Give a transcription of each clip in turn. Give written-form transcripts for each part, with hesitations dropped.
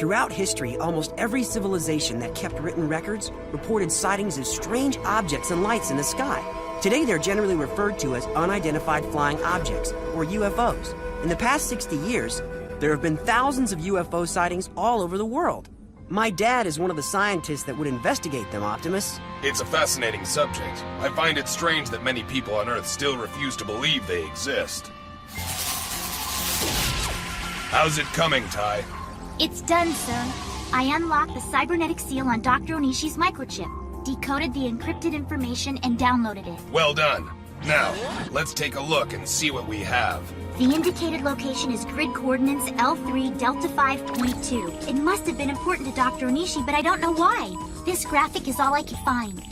Throughout history, almost every civilization that kept written records reported sightings of strange objects and lights in the sky. Today, they're generally referred to as unidentified flying objects, or UFOs. In the past 60 years, there have been thousands of UFO sightings all over the world. My dad is one of the scientists that would investigate them, Optimus. It's a fascinating subject. I find it strange that many people on Earth still refuse to believe they exist. How's it coming, Ty? It's done, sir. I unlocked the cybernetic seal on Dr. Onishi's microchip, decoded the encrypted information, and downloaded it. Well done. Now, let's take a look and see what we have. The indicated location is grid coordinates L3 Delta 5.2. It must have been important to Dr. Onishi, but I don't know why. This graphic is all I could find.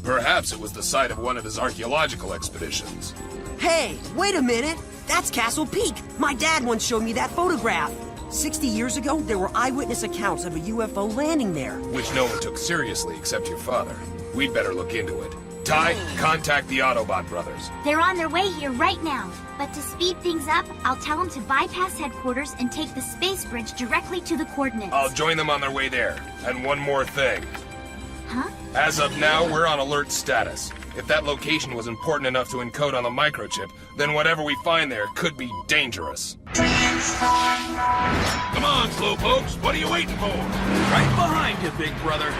Perhaps it was the site of one of his archaeological expeditions. Hey, wait a minute! That's Castle Peak! My dad once showed me that photograph! 60 years ago, there were eyewitness accounts of a UFO landing there. Which no one took seriously except your father. We'd better look into it. Ty, contact the Autobot brothers. They're on their way here right now. But to speed things up, I'll tell them to bypass headquarters and take the space bridge directly to the coordinates. I'll join them on their way there. And one more thing. Huh? As of now, we're on alert status. If that location was important enough to encode on the microchip, then whatever we find there could be dangerous. Come on, slowpokes. What are you waiting for? Right behind you, big brother.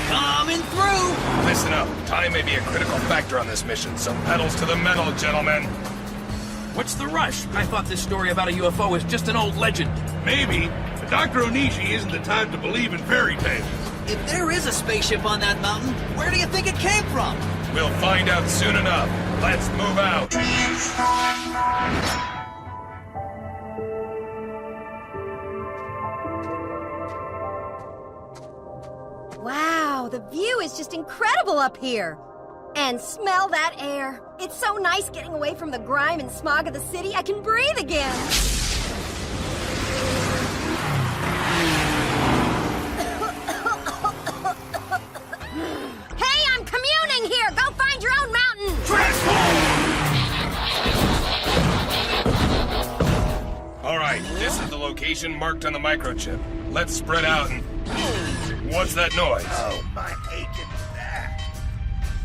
Coming through. Listen up. Time may be a critical factor on this mission, so pedals to the metal, gentlemen. What's the rush? I thought this story about a UFO was just an old legend. Maybe, but Dr. Onishi isn't the time to believe in fairy tales. If there is a spaceship on that mountain, where do you think it came from? We'll find out soon enough. Let's move out. Wow, the view is just incredible up here. And smell that air. It's so nice getting away from the grime and smog of the city. I can breathe again. Hey, I'm communing here. Go find your own mountain. All right, this is the location marked on the microchip. Let's spread out and... What's that noise? Oh, my aching back.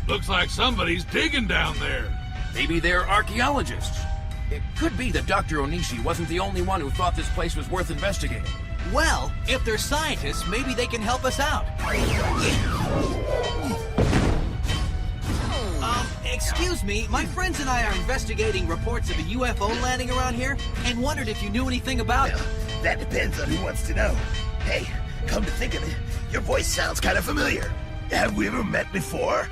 Looks like somebody's digging down there. Maybe they're archaeologists. It could be that Dr. Onishi wasn't the only one who thought this place was worth investigating. Well, if they're scientists, maybe they can help us out. Excuse me, my friends and I are investigating reports of a UFO landing around here and wondered if you knew anything about it. Well, that depends on who wants to know. Hey, come to think of it, your voice sounds kind of familiar. Have we ever met before?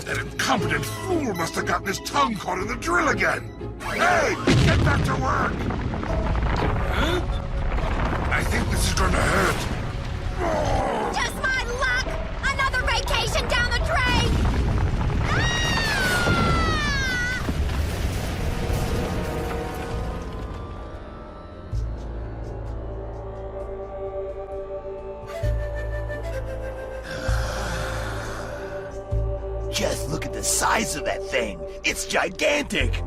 That incompetent fool must have gotten his tongue caught in the drill again. Hey, get back to work! Huh? I think this is gonna hurt. Just my luck! Another vacation down the drain! Just look at the size of that thing. It's gigantic.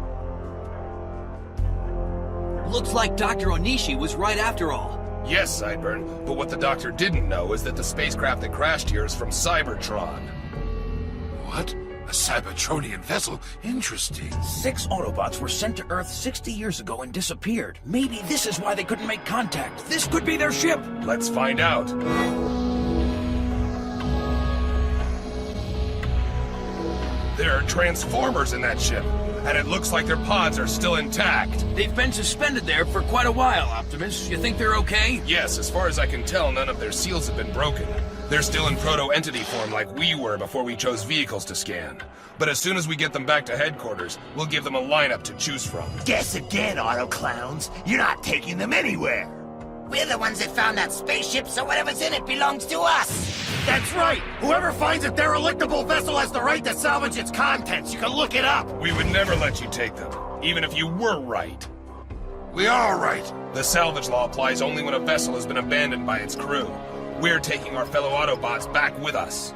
Looks like Dr. Onishi was right after all. Yes, Sideburn, but what the doctor didn't know is that the spacecraft that crashed here is from Cybertron. What? A Cybertronian vessel? Interesting. 6 Autobots were sent to Earth 60 years ago and disappeared. Maybe this is why they couldn't make contact. This could be their ship. Let's find out. There are transformers in that ship, and it looks like their pods are still intact. They've been suspended there for quite a while, Optimus. You think they're okay? Yes, as far as I can tell, none of their seals have been broken. They're still in proto-entity form like we were before we chose vehicles to scan. But as soon as we get them back to headquarters, we'll give them a lineup to choose from. Guess again, auto clowns. You're not taking them anywhere. We're the ones that found that spaceship, so whatever's in it belongs to us. That's right. Whoever finds a derelictable vessel has the right to salvage its contents. You can look it up. We would never let you take them, even if you were right. We are right. The salvage law applies only when a vessel has been abandoned by its crew. We're taking our fellow Autobots back with us.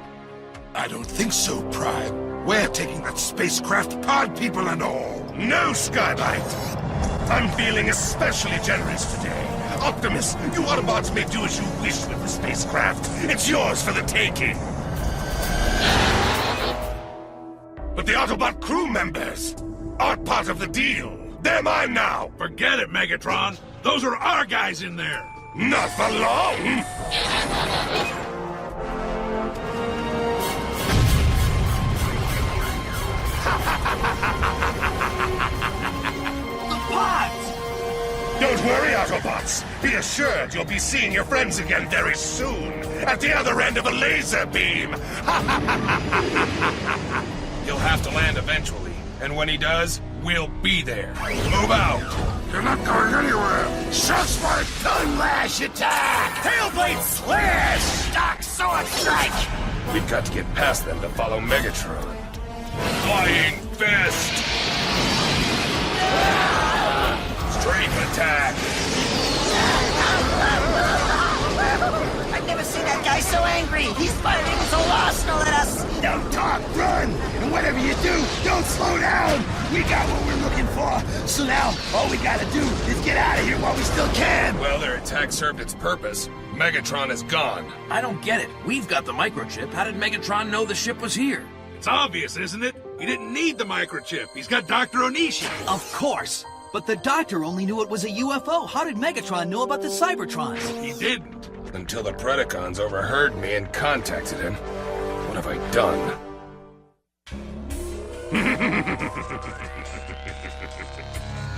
I don't think so, Prime. We're taking that spacecraft, pod people and all. No, Skybite! I'm feeling especially generous today. Optimus, you Autobots may do as you wish with the spacecraft. It's yours for the taking. But the Autobot crew members aren't part of the deal. They're mine now. Forget it, Megatron. Those are our guys in there. Not for long. Don't worry, Autobots. Be assured you'll be seeing your friends again very soon. At the other end of a laser beam. He'll have to land eventually. And when he does, we'll be there. Move out. You're not going anywhere. Just like Tongue lash attack! Tailblade slash! Dark sword strike! We've got to get past them to follow Megatron. Flying fist! Strafe attack! I've never seen that guy so angry! He's firing his whole arsenal at us! Don't talk, run! And whatever you do, don't slow down! We got what we're looking for! So now, all we gotta do is get out of here while we still can! Well, their attack served its purpose. Megatron is gone. I don't get it. We've got the microchip. How did Megatron know the ship was here? It's obvious, isn't it? He didn't need the microchip. He's got Dr. Onishi. Of course. But the doctor only knew it was a UFO. How did Megatron know about the Cybertrons? He didn't. Until the Predacons overheard me and contacted him. What have I done?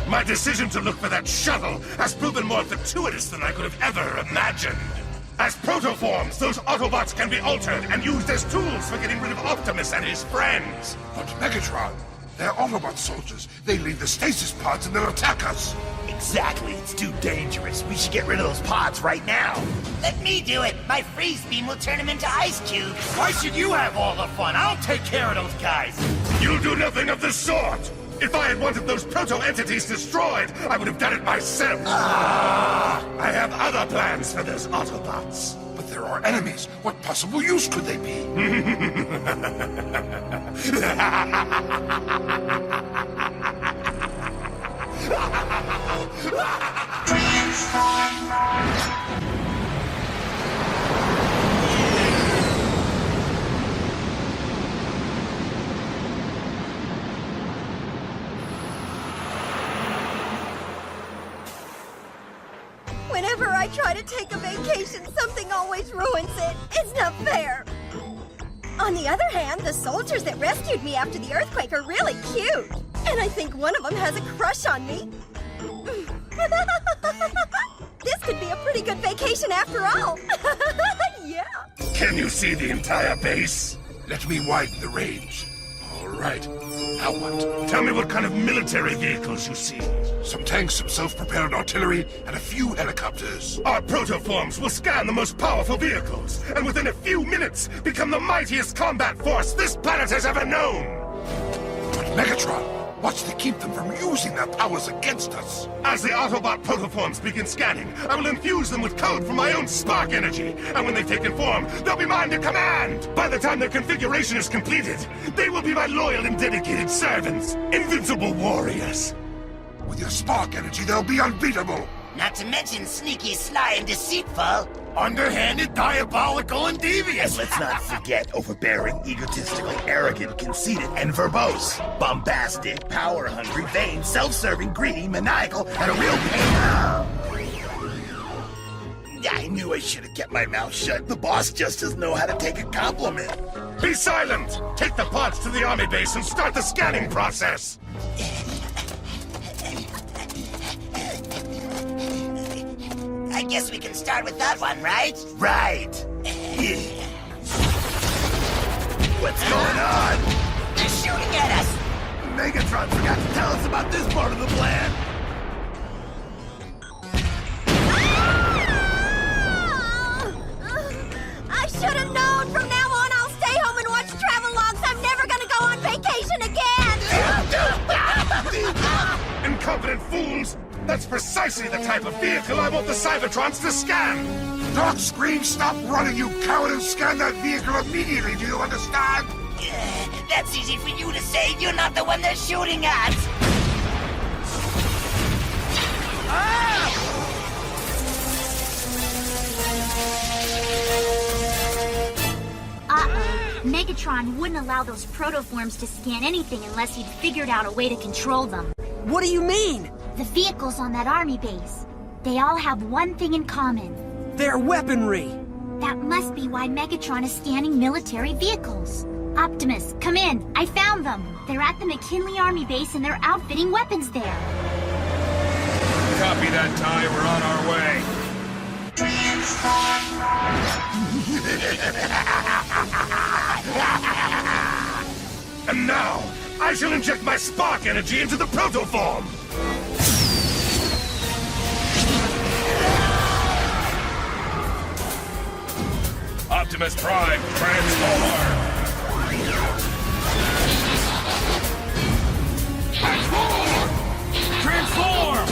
My decision to look for that shuttle has proven more fortuitous than I could have ever imagined. As protoforms, those Autobots can be altered and used as tools for getting rid of Optimus and his friends. But Megatron, they're Autobot soldiers. They leave the stasis pods and they'll attack us. Exactly, it's too dangerous. We should get rid of those pods right now. Let me do it. My freeze beam will turn them into ice cubes. Why should you have all the fun? I'll take care of those guys. You'll do nothing of the sort. If I had wanted those proto-entities destroyed, I would have done it myself. I have other plans for those Autobots. But they're our enemies. What possible use could they be? Whenever I try to take a vacation, something always ruins it. It's not fair. On the other hand, the soldiers that rescued me after the earthquake are really cute. And I think one of them has a crush on me. This could be a pretty good vacation after all. Yeah. Can you see the entire base? Let me widen the range. All right. Now what? Tell me what kind of military vehicles you see. Some tanks, some self-propelled artillery, and a few helicopters. Our protoforms will scan the most powerful vehicles, and within a few minutes become the mightiest combat force this planet has ever known. But Megatron, what's to keep them from using their powers against us? As the Autobot protoforms begin scanning, I will infuse them with code from my own spark energy, and when they've taken form, they'll be mine to command! By the time their configuration is completed, they will be my loyal and dedicated servants, invincible warriors. With your spark energy, they'll be unbeatable. Not to mention sneaky, sly, and deceitful. Underhanded, diabolical, and devious! Let's not forget overbearing, egotistical, arrogant, conceited, and verbose. Bombastic, power-hungry, vain, self-serving, greedy, maniacal, and a real pain. I knew I should have kept my mouth shut. The boss just doesn't know how to take a compliment. Be silent! Take the pods to the army base and start the scanning process! I guess we can start with that one, right? Right. What's going on? They're shooting at us! Megatron forgot to tell us about this part of the plan. I should have known. From now on, I'll stay home and watch travel logs. I'm never gonna go on vacation again. Incompetent fools! That's precisely the type of vehicle I want the Cybertrons to scan! Doc Scream, stop running, you coward, and scan that vehicle immediately, do you understand? That's easy for you to say. You're not the one they're shooting at. Megatron wouldn't allow those protoforms to scan anything unless he'd figured out a way to control them. What do you mean? The vehicles on that army base. They all have one thing in common. They're weaponry! That must be why Megatron is scanning military vehicles. Optimus, come in. I found them. They're at the McKinley Army Base and they're outfitting weapons there. Copy that, Ty. We're on our way. And now, I shall inject my spark energy into the protoform! Optimus Prime, transform! Transform! Transform!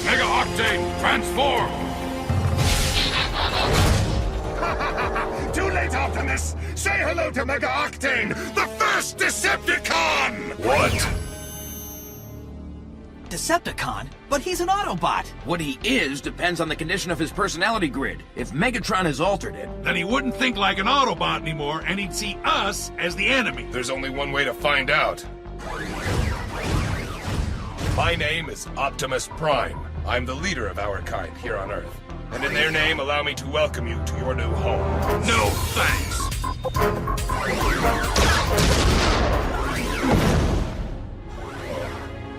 Mega Octane, transform! Too late, Optimus! Say hello to Mega Octane, the first Decepticon! What? Decepticon? But he's an Autobot! What he is depends on the condition of his personality grid. If Megatron has altered it, Then he wouldn't think like an Autobot anymore, and he'd see us as the enemy. There's only one way to find out. My name is Optimus Prime. I'm the leader of our kind here on Earth. And in their name, allow me to welcome you to your new home. No thanks.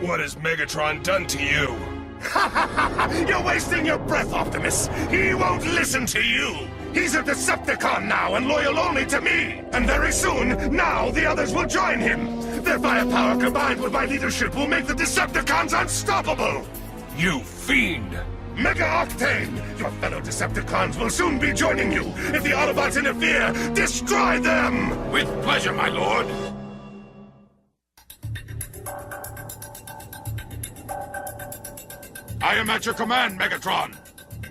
What has Megatron done to you? You're wasting your breath, Optimus! He won't listen to you! He's a Decepticon now and loyal only to me! And very soon, now the others will join him! Their firepower combined with my leadership will make the Decepticons unstoppable! You fiend! Mega Octane! Your fellow Decepticons will soon be joining you! If the Autobots interfere, destroy them! With pleasure, my lord. I am at your command, Megatron.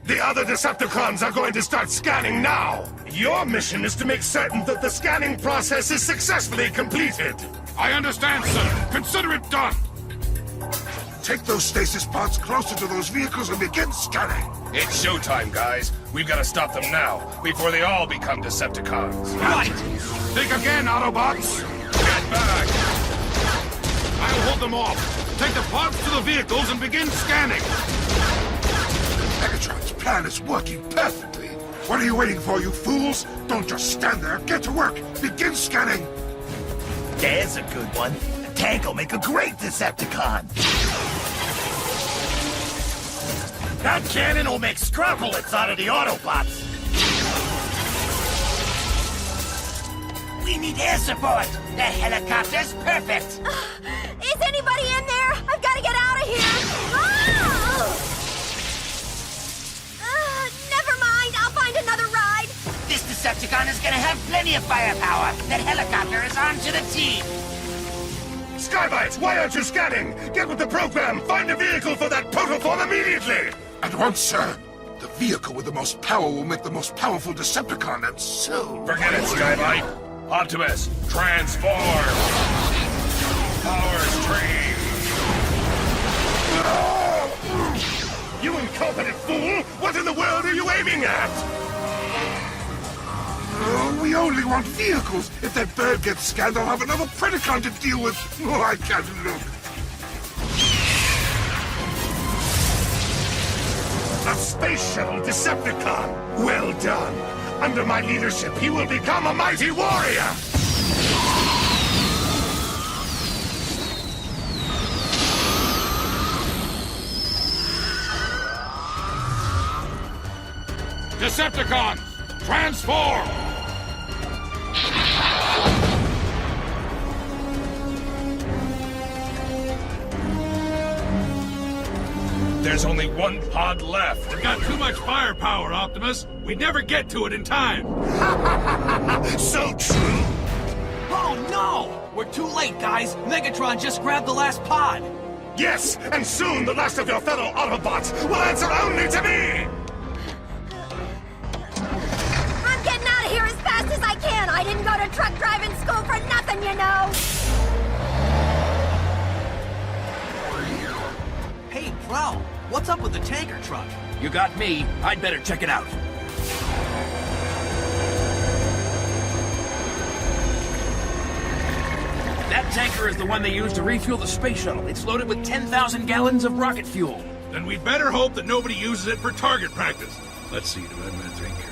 The other Decepticons are going to start scanning now! Your mission is to make certain that the scanning process is successfully completed! I understand, sir. Consider it done. Take those stasis pods closer to those vehicles and begin scanning. It's showtime, guys. We've got to stop them now, before they all become Decepticons. Right. Think again, Autobots. Get back! I'll hold them off. Take the pods to the vehicles and begin scanning. Megatron's plan is working perfectly. What are you waiting for, you fools? Don't just stand there. Get to work. Begin scanning. There's a good one. A tank will make a great Decepticon. That cannon will make scrub bullets out of the Autobots. We need air support. The helicopter's perfect. Is anybody in there? I've got to get out of here! Never mind, I'll find another ride! This Decepticon is gonna have plenty of firepower. That helicopter is armed to the teeth. Skybites, why aren't you scanning? Get with the program! Find a vehicle for that protoform immediately! At once, sir. The vehicle with the most power will make the most powerful Decepticon, and soon. Forget it, Skybite. Optimus, transform! Power stream! You incompetent fool! What in the world are you aiming at? We only want vehicles. If that bird gets scanned, I'll have another Predacon to deal with. Oh, I can't look. A space shuttle Decepticon! Well done! Under my leadership, he will become a mighty warrior! Decepticon, transform! There's only one pod left. We've got too much firepower, Optimus. We'd never get to it in time. So true. Oh no! We're too late, guys. Megatron just grabbed the last pod. Yes, and soon the last of your fellow Autobots will answer only to me! I'm getting out of here as fast as I can. I didn't go to truck driving school for nothing, you know. Hey, Prowl, what's up with the tanker truck? You got me. I'd better check it out. That tanker is the one they use to refuel the space shuttle. It's loaded with 10,000 gallons of rocket fuel. Then we'd better hope that nobody uses it for target practice. Let's see, do I have that tanker?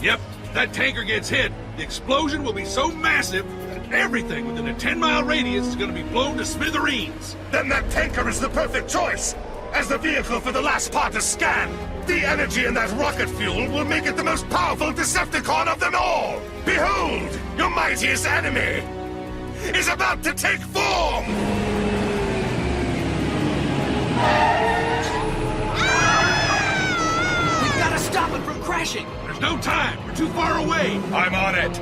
Yep, if that tanker gets hit, the explosion will be so massive that everything within a 10-mile radius is going to be blown to smithereens. Then that tanker is the perfect choice! As the vehicle for the last part to scan, the energy in that rocket fuel will make it the most powerful Decepticon of them all! Behold, your mightiest enemy is about to take form! We've got to stop it from crashing! There's no time. We're too far away. I'm on it.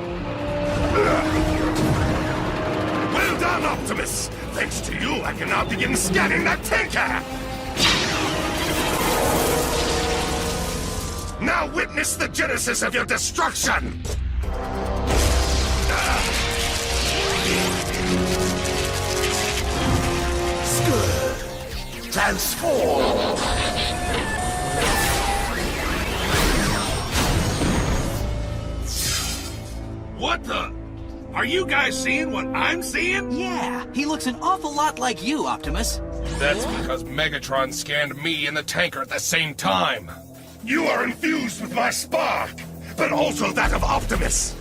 Well done, Optimus! Thanks to you, I can now begin scanning that tanker! Now witness the genesis of your destruction! Transform! What the? Are you guys seeing what I'm seeing? Yeah, he looks an awful lot like you, Optimus. That's because Megatron scanned me and the tanker at the same time. You are infused with my spark, but also that of Optimus.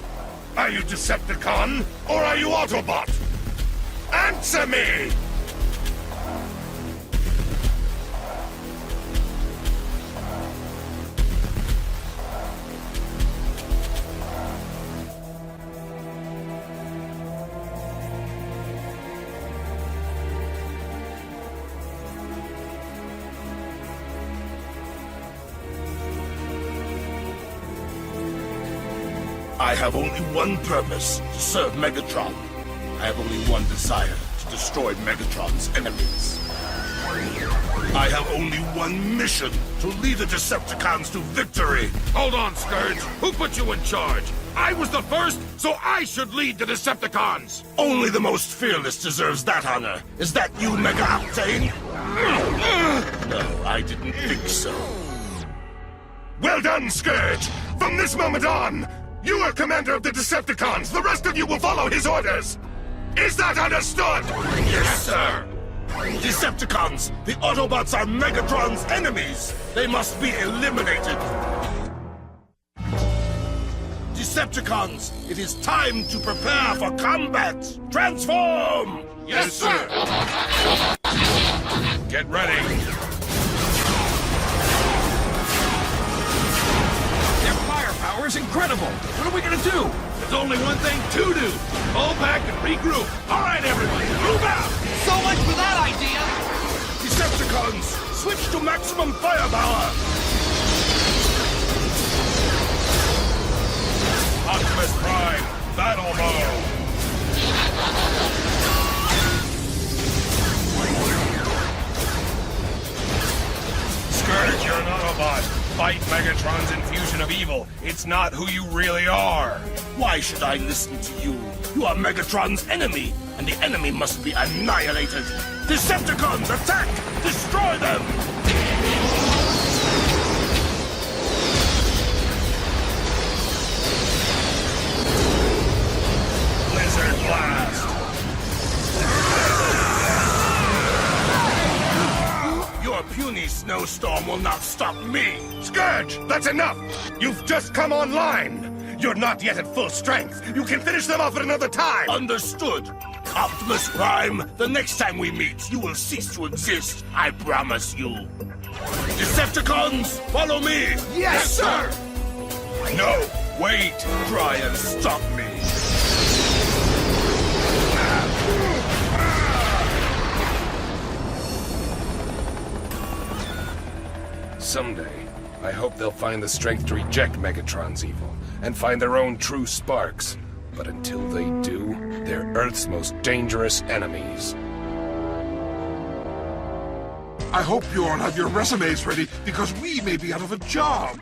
Are you Decepticon, or are you Autobot? Answer me! I have only one purpose, to serve Megatron. I have only one desire, to destroy Megatron's enemies. I have only one mission, to lead the Decepticons to victory. Hold on, Scourge. Who put you in charge? I was the first, so I should lead the Decepticons. Only the most fearless deserves that honor. Is that you, Mega Octane? No, I didn't think so. Well done, Scourge! From this moment on, you are commander of the Decepticons. The rest of you will follow his orders. Is that understood? Yes, sir. Decepticons, the Autobots are Megatron's enemies. They must be eliminated. Decepticons, it is time to prepare for combat. Transform! Yes, sir. Get ready. Their firepower is incredible. What are we gonna do? There's only one thing to do. Fall back and regroup. All right, everybody, move out. So much for that idea! Decepticons, switch to maximum firepower. Optimus Prime, battle mode. Scourge, you're an Autobot. Fight Megatron's infusion of evil. It's not who you really are. Why should I listen to you? You are Megatron's enemy, and the enemy must be annihilated. Decepticons, attack! Destroy them! Blizzard Blast. Your puny snowstorm will not stop me! Scourge, that's enough! You've just come online! You're not yet at full strength. You can finish them off at another time! Understood. Optimus Prime, the next time we meet, you will cease to exist. I promise you. Decepticons, follow me! Yes, sir! No, wait. Try and stop me. Someday, I hope they'll find the strength to reject Megatron's evil and find their own true sparks. But until they do, they're Earth's most dangerous enemies. I hope you all have your resumes ready, because we may be out of a job.